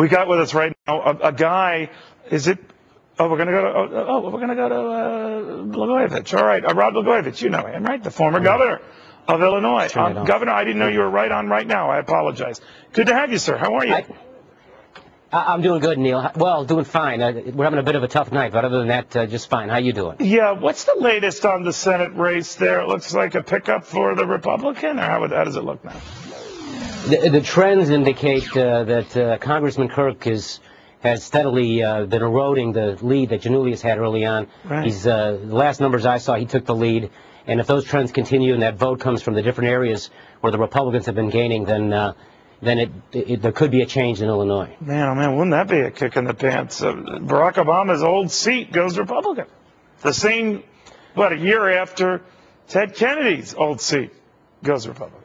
We got with us right now a guy. Is it? Oh, we're gonna go to Blagojevich. All right, Rod Blagojevich. You know him, right? The former governor of Illinois. Governor, I didn't know you were right on right now. I apologize. Good to have you, sir. How are you? I'm doing good, Neil. Well, doing fine. We're having a bit of a tough night, but other than that, just fine. How you doing? Yeah. What's the latest on the Senate race there? It looks like a pickup for the Republican, or how does it look now? The trends indicate that Congressman Kirk has steadily been eroding the lead that Janulius had early on. Right. He's the last numbers I saw, he took the lead. And if those trends continue and that vote comes from the different areas where the Republicans have been gaining, then there could be a change in Illinois. Man, oh man, wouldn't that be a kick in the pants? Barack Obama's old seat goes Republican. The same, a year after Ted Kennedy's old seat goes Republican.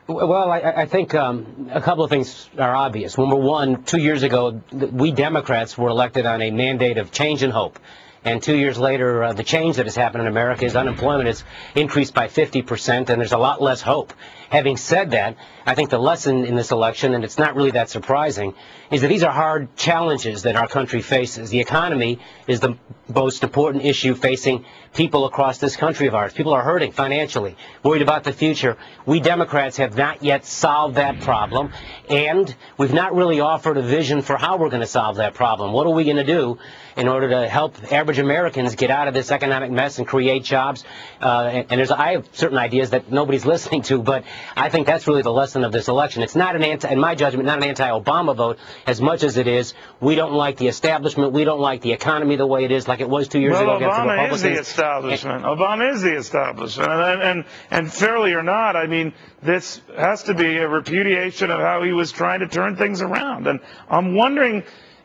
Well, I think a couple of things are obvious. Number one, 2 years ago, we Democrats were elected on a mandate of change and hope. And 2 years later, the change that has happened in America is unemployment has increased by 50%, and there's a lot less hope. Having said that, I think the lesson in this election, and it's not really that surprising, is that these are hard challenges that our country faces. The economy is the most important issue facing people across this country of ours. People are hurting financially, worried about the future. We Democrats have not yet solved that problem, and we've not really offered a vision for how we're going to solve that problem. What are we going to do in order to help average Americans get out of this economic mess and create jobs? I have certain ideas that nobody's listening to, but I think that's really the lesson of this election. It's not in my judgment, not an anti-Obama vote as much as it is we don't like the establishment, we don't like the economy the way it is, like it was 2 years ago against the Republicans. Obama is the establishment. Obama is the establishment. And fairly or not, I mean, this has to be a repudiation of how he was trying to turn things around. And I'm wondering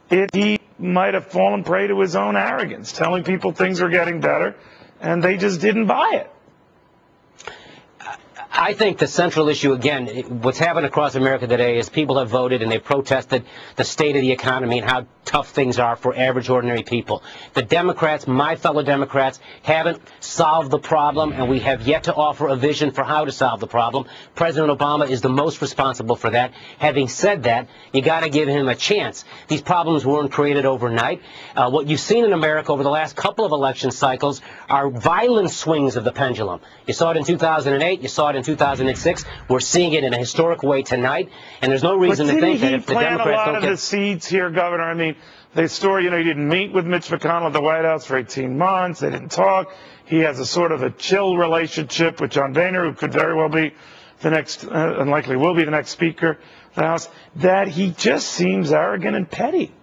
if he might have fallen prey to his own arrogance, telling people things are getting better, and they just didn't buy it. I think the central issue, again, what's happened across America today is people have voted and they've protested the state of the economy and how tough things are for average, ordinary people. The Democrats, my fellow Democrats, haven't solved the problem, and we have yet to offer a vision for how to solve the problem. President Obama is the most responsible for that. Having said that, you got to give him a chance. These problems weren't created overnight. What you've seen in America over the last couple of election cycles are violent swings of the pendulum. You saw it in 2008. You saw it in 2006. We're seeing it in a historic way tonight, and there's no reason to think that if the Democrats don't get... a lot of the seeds here, Governor. I mean, the story, he didn't meet with Mitch McConnell at the White House for 18 months. They didn't talk. He has a sort of a chill relationship with John Boehner, who could very well be the next, and likely will be the next Speaker of the House, that he just seems arrogant and petty.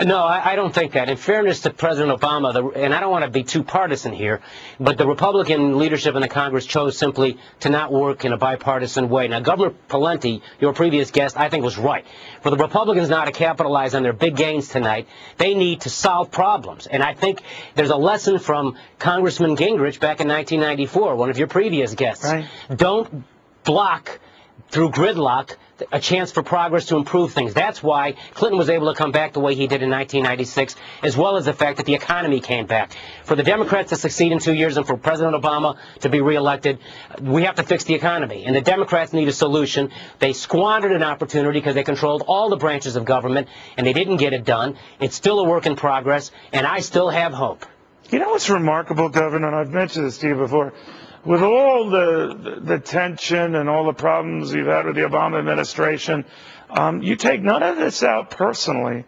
No, I don't think that. In fairness to President Obama, and I don't want to be too partisan here, but the Republican leadership in the Congress chose simply to not work in a bipartisan way. Now, Governor Pawlenty, your previous guest, I think was right. For the Republicans now to capitalize on their big gains tonight, they need to solve problems. And I think there's a lesson from Congressman Gingrich back in 1994, one of your previous guests. Right. Don't block through gridlock a chance for progress to improve things. That's why Clinton was able to come back the way he did in 1996, as well as the fact that the economy came back. For the Democrats to succeed in 2 years and for President Obama to be reelected, we have to fix the economy. And the Democrats need a solution. They squandered an opportunity because they controlled all the branches of government, and they didn't get it done. It's still a work in progress, and I still have hope. You know what's remarkable, Governor, and I've mentioned this to you before, with all the tension and all the problems you've had with the Obama administration, you take none of this out personally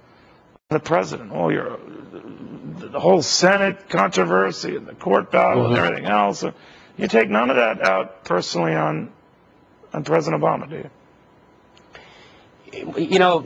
on the president. The whole Senate controversy and the court battle and everything else. You take none of that out personally on President Obama, do you? You know,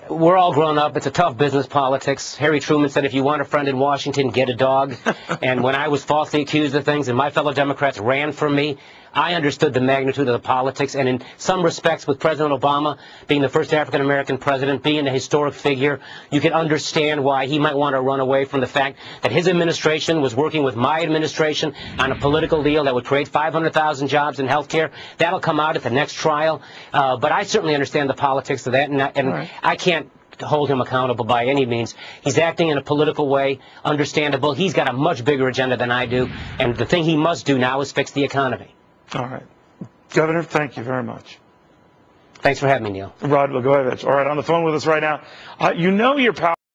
we're all grown up. It's a tough business, politics. Harry Truman said, if you want a friend in Washington, get a dog. And when I was falsely accused of things and my fellow Democrats ran from me, I understood the magnitude of the politics. And in some respects, with President Obama being the first African-American president, being a historic figure, you can understand why he might want to run away from the fact that his administration was working with my administration on a political deal that would create 500,000 jobs in health care. That'll come out at the next trial. But I certainly understand the politics of that, and right. I can't hold him accountable by any means. He's acting in a political way, understandable. He's got a much bigger agenda than I do, and the thing he must do now is fix the economy. All right. Governor, thank you very much. Thanks for having me, Neil. Rod Blagojevich. All right, on the phone with us right now. You know your power.